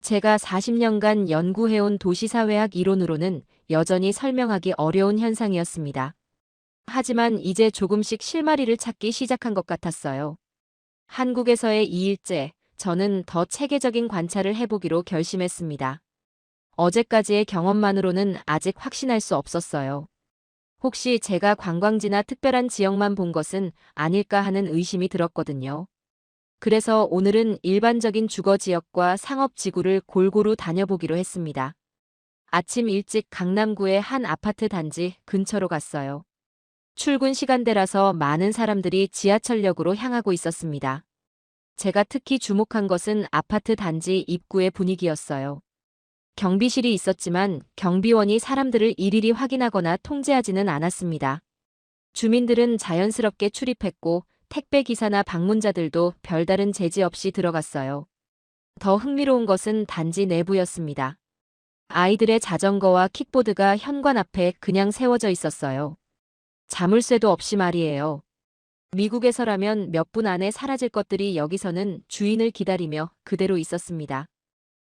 제가 40년간 연구해온 도시사회학 이론으로는 여전히 설명하기 어려운 현상이었습니다. 하지만 이제 조금씩 실마리를 찾기 시작한 것 같았어요. 한국에서의 2일째, 저는 더 체계적인 관찰을 해보기로 결심했습니다. 어제까지의 경험만으로는 아직 확신할 수 없었어요. 혹시 제가 관광지나 특별한 지역만 본 것은 아닐까 하는 의심이 들었거든요. 그래서 오늘은 일반적인 주거 지역과 상업 지구를 골고루 다녀보기로 했습니다. 아침 일찍 강남구의 한 아파트 단지 근처로 갔어요. 출근 시간대라서 많은 사람들이 지하철역으로 향하고 있었습니다. 제가 특히 주목한 것은 아파트 단지 입구의 분위기였어요. 경비실이 있었지만 경비원이 사람들을 일일이 확인하거나 통제하지는 않았습니다. 주민들은 자연스럽게 출입했고 택배 기사나 방문자들도 별다른 제지 없이 들어갔어요. 더 흥미로운 것은 단지 내부였습니다. 아이들의 자전거와 킥보드가 현관 앞에 그냥 세워져 있었어요. 자물쇠도 없이 말이에요. 미국에서라면 몇 분 안에 사라질 것들이 여기서는 주인을 기다리며 그대로 있었습니다.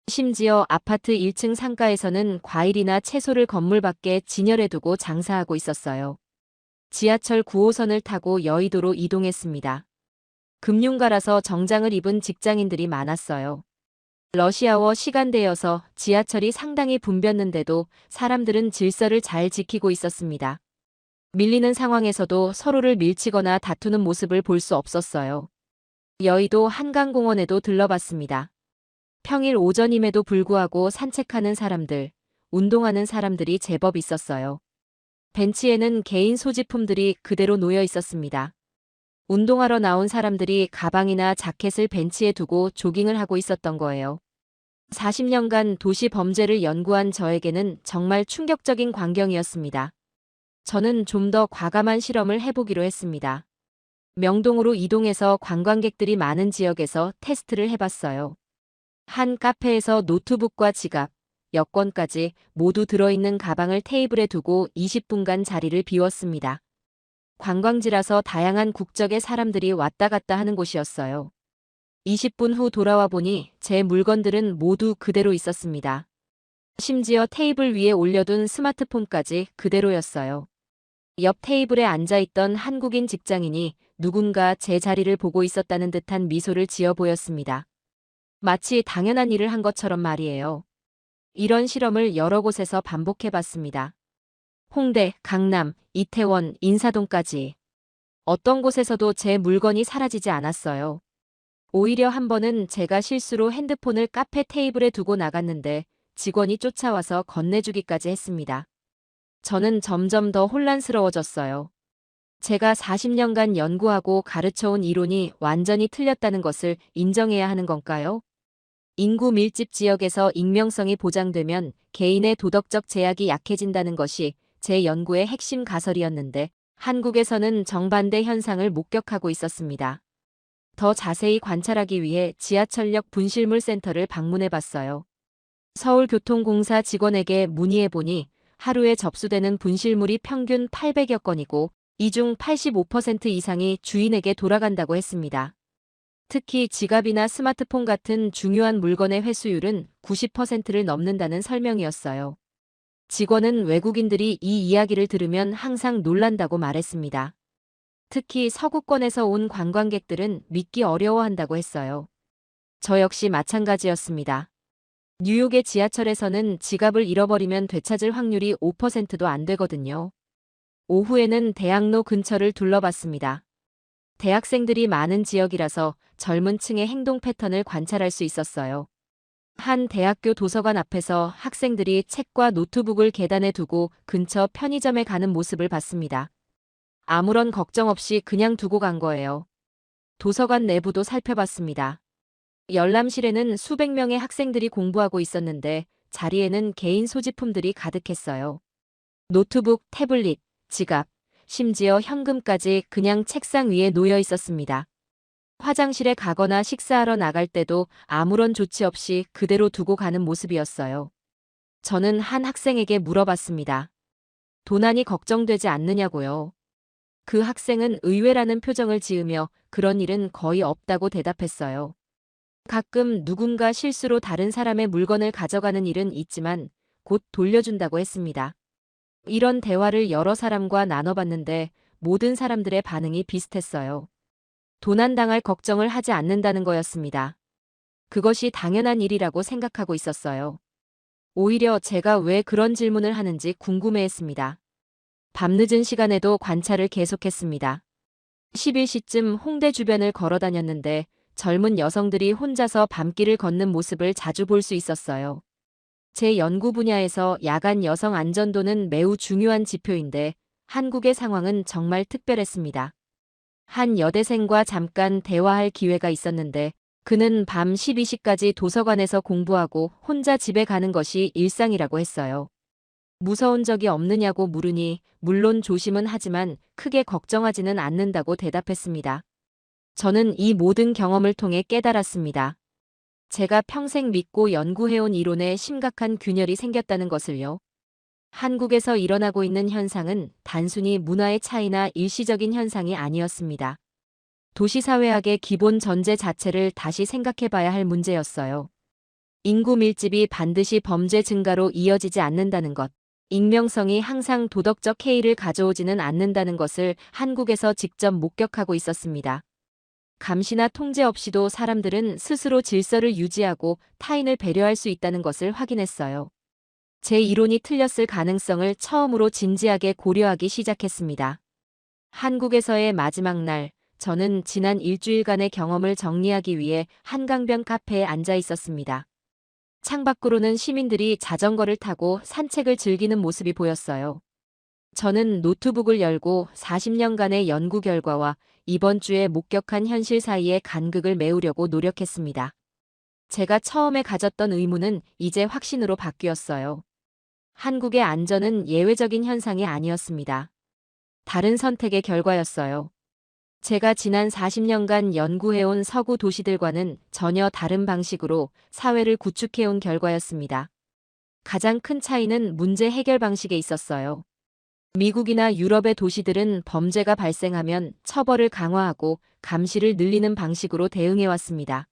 심지어 아파트 1층 상가에서는 과일이나 채소를 건물 밖에 진열해두고 장사하고 있었어요. 지하철 9호선을 타고 여의도로 이동했습니다. 금융가라서 정장을 입은 직장인들이 많았어요. 러시아워 시간대여서 지하철이 상당히 붐볐는데도 사람들은 질서를 잘 지키고 있었습니다. 밀리는 상황에서도 서로를 밀치거나 다투는 모습을 볼 수 없었어요. 여의도 한강공원에도 들러봤습니다. 평일 오전임에도 불구하고 산책하는 사람들, 운동하는 사람들이 제법 있었어요. 벤치에는 개인 소지품들이 그대로 놓여 있었습니다. 운동하러 나온 사람들이 가방이나 자켓을 벤치에 두고 조깅을 하고 있었던 거예요. 40년간 도시 범죄를 연구한 저에게는 정말 충격적인 광경이었습니다. 저는 좀 더 과감한 실험을 해보기로 했습니다. 명동으로 이동해서 관광객들이 많은 지역에서 테스트를 해봤어요. 한 카페에서 노트북과 지갑, 여권까지 모두 들어있는 가방을 테이블에 두고 20분간 자리를 비웠습니다. 관광지라서 다양한 국적의 사람들이 왔다 갔다 하는 곳이었어요. 20분 후 돌아와 보니 제 물건들은 모두 그대로 있었습니다. 심지어 테이블 위에 올려둔 스마트폰까지 그대로였어요. 옆 테이블에 앉아있던 한국인 직장인이 누군가 제 자리를 보고 있었다는 듯한 미소를 지어 보였습니다. 마치 당연한 일을 한 것처럼 말이에요. 이런 실험을 여러 곳에서 반복해봤습니다. 홍대, 강남, 이태원, 인사동까지. 어떤 곳에서도 제 물건이 사라지지 않았어요. 오히려 한 번은 제가 실수로 핸드폰을 카페 테이블에 두고 나갔는데 직원이 쫓아와서 건네주기까지 했습니다. 저는 점점 더 혼란스러워졌어요. 제가 40년간 연구하고 가르쳐온 이론이 완전히 틀렸다는 것을 인정해야 하는 건가요? 인구 밀집 지역에서 익명성이 보장되면 개인의 도덕적 제약이 약해진다는 것이 제 연구의 핵심 가설이었는데 한국에서는 정반대 현상을 목격하고 있었습니다. 더 자세히 관찰하기 위해 지하철역 분실물 센터를 방문해 봤어요. 서울교통공사 직원에게 문의해보니 하루에 접수되는 분실물이 평균 800여 건이고 이 중 85% 이상이 주인에게 돌아간다고 했습니다. 특히 지갑이나 스마트폰 같은 중요한 물건의 회수율은 90%를 넘는다는 설명이었어요. 직원은 외국인들이 이 이야기를 들으면 항상 놀란다고 말했습니다. 특히 서구권에서 온 관광객들은 믿기 어려워한다고 했어요. 저 역시 마찬가지였습니다. 뉴욕의 지하철에서는 지갑을 잃어버리면 되찾을 확률이 5%도 안 되거든요. 오후에는 대학로 근처를 둘러봤습니다. 대학생들이 많은 지역이라서 젊은 층의 행동 패턴을 관찰할 수 있었어요. 한 대학교 도서관 앞에서 학생들이 책과 노트북을 계단에 두고 근처 편의점에 가는 모습을 봤습니다. 아무런 걱정 없이 그냥 두고 간 거예요. 도서관 내부도 살펴봤습니다. 열람실에는 수백 명의 학생들이 공부하고 있었는데 자리에는 개인 소지품들이 가득했어요. 노트북, 태블릿, 지갑, 심지어 현금까지 그냥 책상 위에 놓여 있었습니다. 화장실에 가거나 식사하러 나갈 때도 아무런 조치 없이 그대로 두고 가는 모습이었어요. 저는 한 학생에게 물어봤습니다. 도난이 걱정되지 않느냐고요. 그 학생은 의외라는 표정을 지으며 그런 일은 거의 없다고 대답했어요. 가끔 누군가 실수로 다른 사람의 물건을 가져가는 일은 있지만 곧 돌려준다고 했습니다. 이런 대화를 여러 사람과 나눠봤는데 모든 사람들의 반응이 비슷했어요. 도난당할 걱정을 하지 않는다는 거였습니다. 그것이 당연한 일이라고 생각하고 있었어요. 오히려 제가 왜 그런 질문을 하는지 궁금해했습니다. 밤늦은 시간에도 관찰을 계속했습니다. 11시쯤 홍대 주변을 걸어 다녔는데 젊은 여성들이 혼자서 밤길을 걷는 모습을 자주 볼 수 있었어요. 제 연구 분야에서 야간 여성 안전도는 매우 중요한 지표인데 한국의 상황은 정말 특별했습니다. 한 여대생과 잠깐 대화할 기회가 있었는데 그는 밤 12시까지 도서관에서 공부하고 혼자 집에 가는 것이 일상이라고 했어요. 무서운 적이 없느냐고 물으니 물론 조심은 하지만 크게 걱정하지는 않는다고 대답했습니다. 저는 이 모든 경험을 통해 깨달았습니다. 제가 평생 믿고 연구해온 이론에 심각한 균열이 생겼다는 것을요. 한국에서 일어나고 있는 현상은 단순히 문화의 차이나 일시적인 현상이 아니었습니다. 도시사회학의 기본 전제 자체를 다시 생각해봐야 할 문제였어요. 인구 밀집이 반드시 범죄 증가로 이어지지 않는다는 것, 익명성이 항상 도덕적 해이를 가져오지는 않는다는 것을 한국에서 직접 목격하고 있었습니다. 감시나 통제 없이도 사람들은 스스로 질서를 유지하고 타인을 배려할 수 있다는 것을 확인했어요. 제 이론이 틀렸을 가능성을 처음으로 진지하게 고려하기 시작했습니다. 한국에서의 마지막 날, 저는 지난 일주일간의 경험을 정리하기 위해 한강변 카페에 앉아 있었습니다. 창밖으로는 시민들이 자전거를 타고 산책을 즐기는 모습이 보였어요. 저는 노트북을 열고 40년간의 연구 결과와 이번 주에 목격한 현실 사이의 간극을 메우려고 노력했습니다. 제가 처음에 가졌던 의문은 이제 확신으로 바뀌었어요. 한국의 안전은 예외적인 현상이 아니었습니다. 다른 선택의 결과였어요. 제가 지난 40년간 연구해온 서구 도시들과는 전혀 다른 방식으로 사회를 구축해온 결과였습니다. 가장 큰 차이는 문제 해결 방식에 있었어요. 미국이나 유럽의 도시들은 범죄가 발생하면 처벌을 강화하고 감시를 늘리는 방식으로 대응해왔습니다.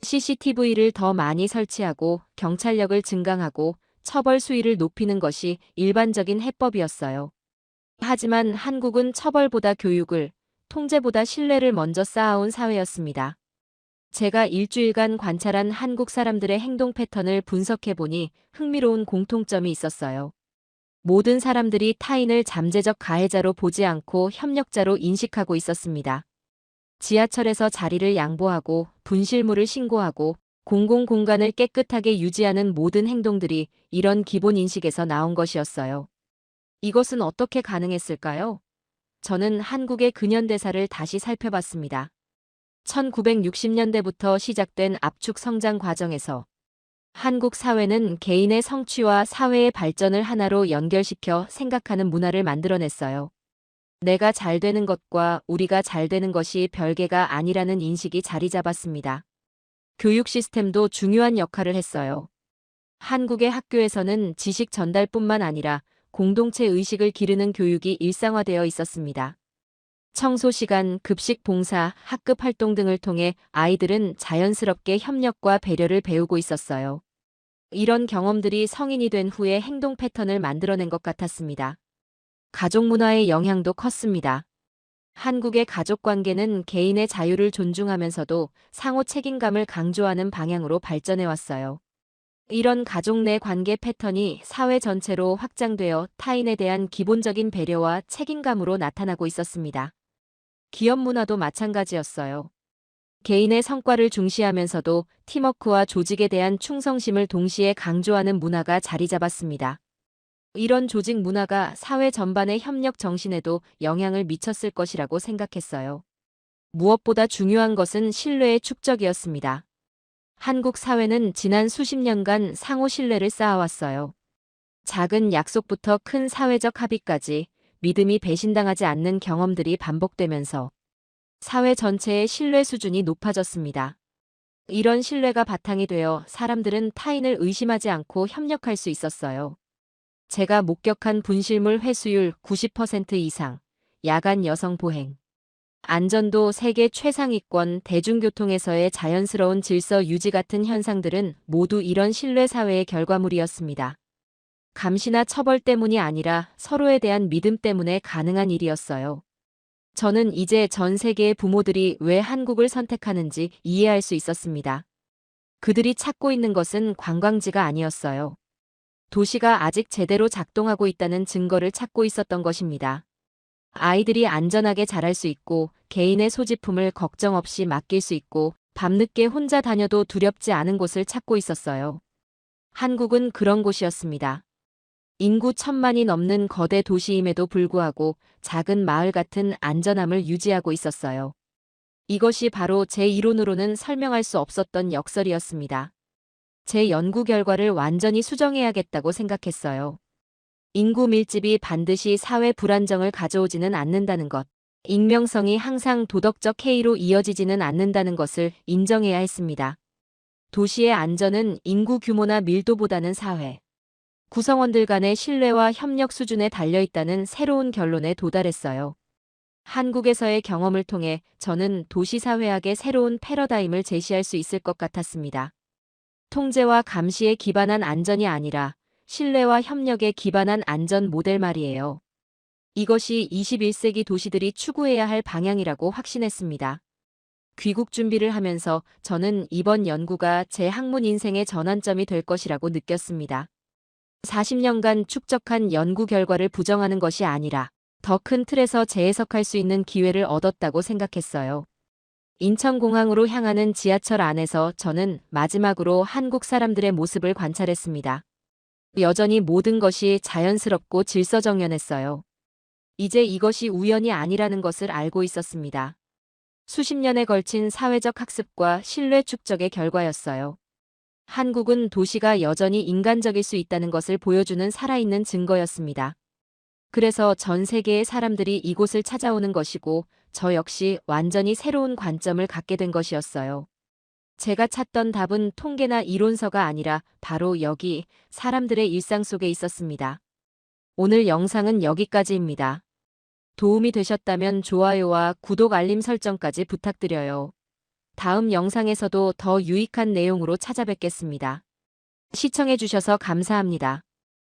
CCTV를 더 많이 설치하고 경찰력을 증강하고 처벌 수위를 높이는 것이 일반적인 해법이었어요. 하지만 한국은 처벌보다 교육을, 통제보다 신뢰를 먼저 쌓아온 사회였습니다. 제가 일주일간 관찰한 한국 사람들의 행동 패턴을 분석해보니 흥미로운 공통점이 있었어요. 모든 사람들이 타인을 잠재적 가해자로 보지 않고 협력자로 인식하고 있었습니다. 지하철에서 자리를 양보하고 분실물을 신고하고 공공공간을 깨끗하게 유지하는 모든 행동들이 이런 기본 인식에서 나온 것이었어요. 이것은 어떻게 가능했을까요? 저는 한국의 근현대사를 다시 살펴봤습니다. 1960년대부터 시작된 압축 성장 과정에서 한국 사회는 개인의 성취와 사회의 발전을 하나로 연결시켜 생각하는 문화를 만들어냈어요. 내가 잘 되는 것과 우리가 잘 되는 것이 별개가 아니라는 인식이 자리 잡았습니다. 교육 시스템도 중요한 역할을 했어요. 한국의 학교에서는 지식 전달뿐만 아니라 공동체 의식을 기르는 교육이 일상화되어 있었습니다. 청소 시간, 급식 봉사, 학급 활동 등을 통해 아이들은 자연스럽게 협력과 배려를 배우고 있었어요. 이런 경험들이 성인이 된 후에 행동 패턴을 만들어낸 것 같았습니다. 가족 문화의 영향도 컸습니다. 한국의 가족 관계는 개인의 자유를 존중하면서도 상호 책임감을 강조하는 방향으로 발전해 왔어요. 이런 가족 내 관계 패턴이 사회 전체로 확장되어 타인에 대한 기본적인 배려와 책임감으로 나타나고 있었습니다. 기업 문화도 마찬가지였어요. 개인의 성과를 중시하면서도 팀워크와 조직에 대한 충성심을 동시에 강조하는 문화가 자리 잡았습니다. 이런 조직 문화가 사회 전반의 협력 정신에도 영향을 미쳤을 것이라고 생각했어요. 무엇보다 중요한 것은 신뢰의 축적이었습니다. 한국 사회는 지난 수십 년간 상호 신뢰를 쌓아왔어요. 작은 약속부터 큰 사회적 합의까지 믿음이 배신당하지 않는 경험들이 반복되면서 사회 전체의 신뢰 수준이 높아졌습니다. 이런 신뢰가 바탕이 되어 사람들은 타인을 의심하지 않고 협력할 수 있었어요. 제가 목격한 분실물 회수율 90% 이상, 야간 여성 보행, 안전도 세계 최상위권, 대중교통에서의 자연스러운 질서 유지 같은 현상들은 모두 이런 신뢰 사회의 결과물이었습니다. 감시나 처벌 때문이 아니라 서로에 대한 믿음 때문에 가능한 일이었어요. 저는 이제 전 세계의 부모들이 왜 한국을 선택하는지 이해할 수 있었습니다. 그들이 찾고 있는 것은 관광지가 아니었어요. 도시가 아직 제대로 작동하고 있다는 증거를 찾고 있었던 것입니다. 아이들이 안전하게 자랄 수 있고 개인의 소지품을 걱정 없이 맡길 수 있고 밤늦게 혼자 다녀도 두렵지 않은 곳을 찾고 있었어요. 한국은 그런 곳이었습니다. 인구 1,000만이 넘는 거대 도시임에도 불구하고 작은 마을 같은 안전함을 유지하고 있었어요. 이것이 바로 제 이론으로는 설명할 수 없었던 역설이었습니다. 제 연구 결과를 완전히 수정해야겠다고 생각했어요. 인구 밀집이 반드시 사회 불안정을 가져오지는 않는다는 것, 익명성이 항상 도덕적 해이로 이어지지는 않는다는 것을 인정해야 했습니다. 도시의 안전은 인구 규모나 밀도보다는 사회, 구성원들 간의 신뢰와 협력 수준에 달려있다는 새로운 결론에 도달했어요. 한국에서의 경험을 통해 저는 도시사회학의 새로운 패러다임을 제시할 수 있을 것 같았습니다. 통제와 감시에 기반한 안전이 아니라 신뢰와 협력에 기반한 안전 모델 말이에요. 이것이 21세기 도시들이 추구해야 할 방향이라고 확신했습니다. 귀국 준비를 하면서 저는 이번 연구가 제 학문 인생의 전환점이 될 것이라고 느꼈습니다. 40년간 축적한 연구 결과를 부정하는 것이 아니라 더 큰 틀에서 재해석할 수 있는 기회를 얻었다고 생각했어요. 인천공항으로 향하는 지하철 안에서 저는 마지막으로 한국 사람들의 모습을 관찰했습니다. 여전히 모든 것이 자연스럽고 질서정연했어요. 이제 이것이 우연이 아니라는 것을 알고 있었습니다. 수십 년에 걸친 사회적 학습과 신뢰 축적의 결과였어요. 한국은 도시가 여전히 인간적일 수 있다는 것을 보여주는 살아있는 증거였습니다. 그래서 전 세계의 사람들이 이곳을 찾아오는 것이고 저 역시 완전히 새로운 관점을 갖게 된 것이었어요. 제가 찾던 답은 통계나 이론서가 아니라 바로 여기 사람들의 일상 속에 있었습니다. 오늘 영상은 여기까지입니다. 도움이 되셨다면 좋아요와 구독 알림 설정까지 부탁드려요. 다음 영상에서도 더 유익한 내용으로 찾아뵙겠습니다. 시청해주셔서 감사합니다.